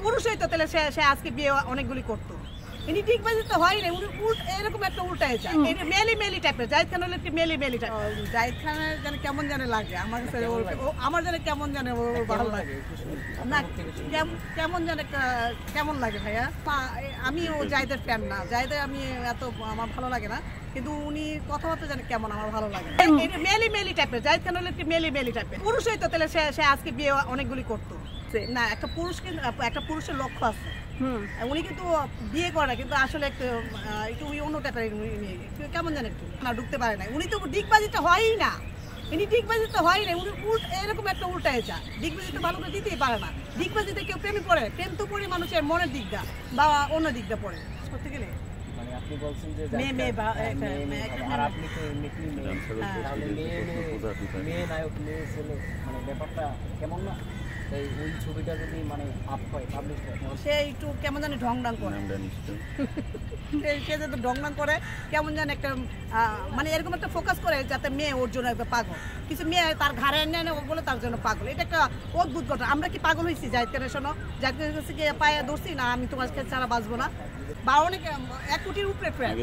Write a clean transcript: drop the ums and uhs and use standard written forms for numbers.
পুরুষই তো তাহলে সে আজকে বিয়ে অনেকগুলি করতো। ইনি ডিগবাজি তো হয় না, উনি এরকম একটা উল্টায় যায়, মেলি টাইপের। জাহিদ খান হলো একটু মেলি টাইপ। জাহিদ খানের যেন কেমন জানে লাগে আমার কাছে, আমার যেন কেমন জানে ভালো লাগে না, কেমন জানে কেমন লাগে ভাইয়া। আমি ও জাহিদের ফ্যান না, জাহিদের আমি এত আমার ভালো লাগে না, কিন্তু উনি কথাবার্তা জানে কেমন আমার ভালো লাগে। মেলি টাইপের। জাহিদ খান হলো একটু মেলি টাইপের। পুরুষই তো তাহলে সে আজকে বিয়ে অনেকগুলি করতো না। একটা পুরুষের লক্ষ্য আছে। উনি কিন্তু বিয়ে করে না, কিন্তু আসলে একটু অন্য টাইপের। কেমন জানে একটু না ঢুকতে পারে না। উনি তো ডিগবাজিটা হয়ই না, ইনি ডিগবাজি তো হয় না, উনি এরকম একটা উল্টায় যায়। ডিগবাজি তো ভালো করে দিতেই পারে না। ডিগবাজিতে কেউ প্রেমে পড়ে, প্রেম তো পড়ে মানুষের মনের দিকটা বা অন্য দিকটা পড়ে করতে গেলে। আপনি বলছেন যে মেয়ে নায়ক মেয়ে ছেলে মানে ব্যাপারটা কেমন না, ওই ছবিটা যদি মানে আপ হয় পাবলিশ হয় সে একটু কেমন জানি ঢং করে, সে যাতে ঢং করে কেমন জানি একটা মানে এরকম একটা ফোকাস করে যাতে মেয়ে ওর জন্য একটা পাগল, কিছু মেয়ে তার ঘাড়ে এনে ও বলে তার জন্য পাগল। এটা একটা অদ্ভুত ঘটনা। আমরা কি পাগল হয়েছি জাহিদ খানের? শোনো, জাহিদ খানের কাছে গিয়ে পায়ে ধরছি না আমি তোমার কাছে ছাড়া বাঁচবো না, বা অনেক 1 কোটির উপরে ফ্রেন্ড।